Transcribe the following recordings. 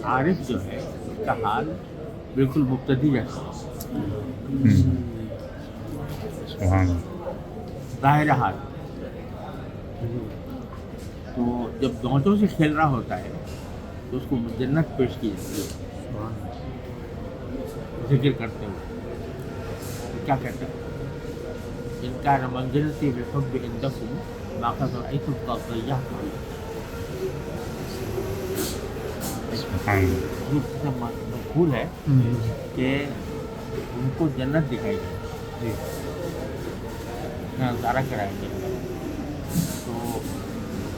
عارف جو ہے اس کا حال بالکل مبتدی جیسا ظاہر حال. تو جب دونوں سے کھیل رہا ہوتا ہے تو اس کو جنت پیش کی جاتی ہے ذکر کرتے ہوئے. کیا کہتے ہیں؟ ان کا منزلتی بحب عندکم ما قد رأیت التضیع. مقبول ہے کہ ان کو جنت دکھائی گئی, نظارہ کرائیں گے. تو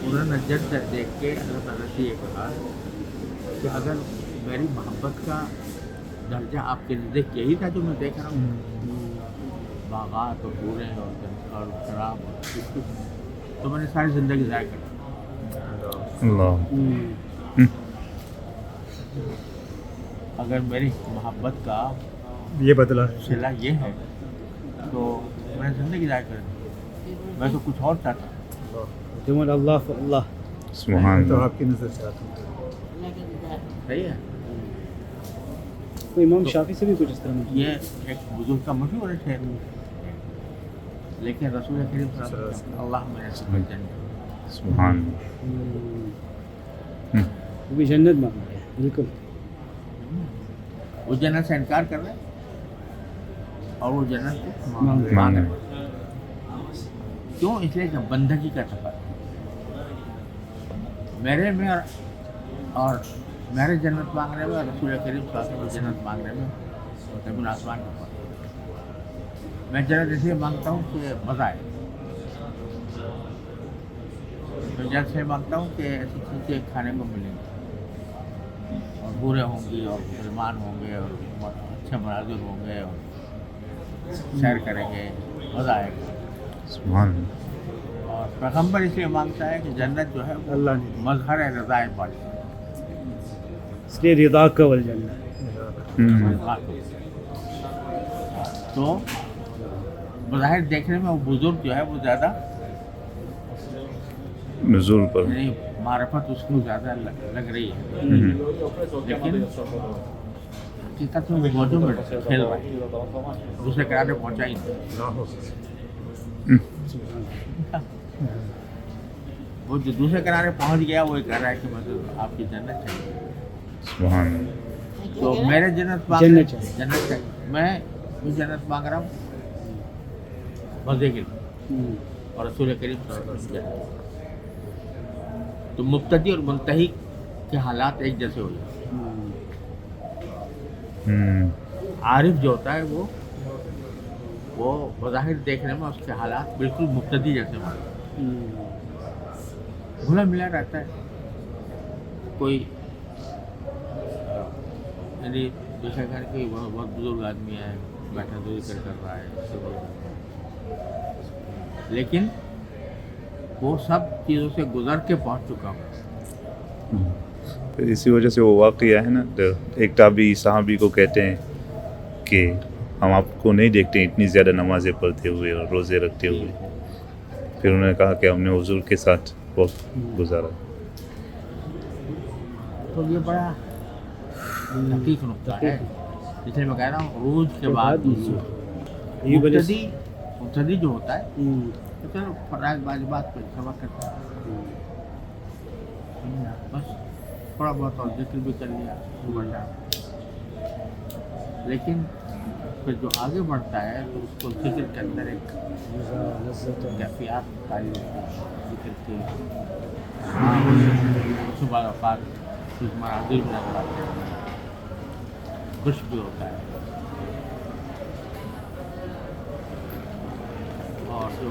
انہوں نے جنت دیکھ کے اللہ تعالیٰ سے یہ کہا کہ اگر میری محبت کا درجہ آپ کے نزدیک یہی تھا جو میں دیکھ رہا ہوں, باغات اور پورے اور شراب اور تو میں نے ساری زندگی ضائع کر دی. اگر میری محبت کا یہ بدلا صلہ یہ ہے تو میں نے زندگی ضائع کر دی. میں تو کچھ اور چاہتا ہوں. جمال اللہ فاللہ سبحان تو اللہ. آپ کی نظر سے آتا ہوں. صحیح ہے. تو امام شافعی سے بھی کچھ اس طرح نہیں. یہ ایک بزرگ کا مشہور ہے, لیکن رسول کریم صلی اللہ علیہ وسلم اللہ میرے سب جنت. سبحان اللہ. وہ بھی جنت مانگ رہے ہیں بالکل. وہ جنت سے انکار کر رہے ہیں اور وہ جنت کو مانگ مانگنے. رہے ہیں. کیوں؟ اس لیے کہ بندگی کا تفاوت میرے میں اور میرے جنت مانگنے میں اور رسول کریم صلی اللہ علیہ وسلم جنت مانگنے میں زمین آسمان کا فرق. میں جنت اس لیے مانگتا ہوں کہ مزہ آئے. میں جنت سے مانگتا ہوں کہ ایسی چیزیں کھانے کو ملیں گی اور بورے ہوں گی اور مسلمان ہوں گے اور اچھے مناظر ہوں گے اور سیر کریں گے, مزہ آئے گا. سبحان اللہ. اور پیغمبر اس لیے مانگتا ہے کہ جنت جو ہے وہ اللہ نے مظہر رضا پاک, اس لیے رضا کا والجنہ. تو بظاہر دیکھنے میں وہ بزرگ جو ہے وہ زیادہ نزول پر یعنی معرفت اس کو زیادہ لگ رہی ہے, لیکن حقیقت میں وہ موجود میں کھیل رہا ہے, دوسرے کنارے پہنچا ہی نہیں. وہ جو دوسرے کنارے پہنچ گیا وہ کہہ رہا ہے کہ میں تو آپ کی جنت چاہیے. سبحان اللہ. تو میرے جنت چاہیے, میں جنت مانگ رہا ہوں مزے کے لیے اور رسول کریم صلی اللہ علیہ وسلم. تو مبتدی اور منتہی کے حالات ایک جیسے ہو جاتے ہیں. عارف جو ہوتا ہے وہ بظاہر دیکھنے میں اس کے حالات بالکل مبتدی جیسے ہوتے ہیں, گھلا ملا رہتا ہے. کوئی یعنی جیسا کر کے بہت بزرگ آدمی ہے, بیٹھا تو ذکر کر رہا ہے, لیکن وہ سب چیزوں سے گزر کے پہنچ چکا ہوں. پھر اسی وجہ سے وہ واقعہ ہے نا, ایک تابعی صحابی کو کہتے ہیں کہ ہم آپ کو نہیں دیکھتے اتنی زیادہ نمازیں پڑھتے ہوئے اور روزے رکھتے ہوئے. پھر انہوں نے کہا کہ ہم نے حضور کے ساتھ وقت گزارا. تو یہ بڑا حقیق نقطہ ہے, اس لیے میں کہہ رہا ہوں عروج کے بعد مبتدی جو ہوتا ہے تو پھر فرائض واجبات پہ سبق کرتا ہے, بس تھوڑا بہت اور ذکر بھی کر لیا بڑھنا. لیکن پھر جو آگے بڑھتا ہے تو اس کو ذکر کے اندر ایک کیفیات تاری ہوتی ہے. ذکر کے صبح اوقات کچھ مناظر بھی نظر آتے ہیں, خوش بھی ہوتا ہے. اور جو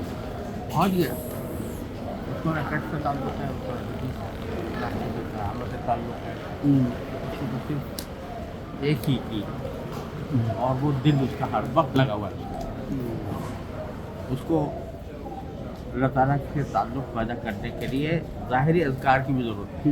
پہنچ گیا اس کو کٹ سے تعلق ہے, اس کو عمل سے تعلق ہے, اس کو صرف ایک ہی کی اور وہ دل اس کا ہر وقت لگا ہوا ہے. اس کو اللہ تعالیٰ سے تعلق پیدا کرنے کے لیے ظاہری اذکار کی بھی ضرورت ہے.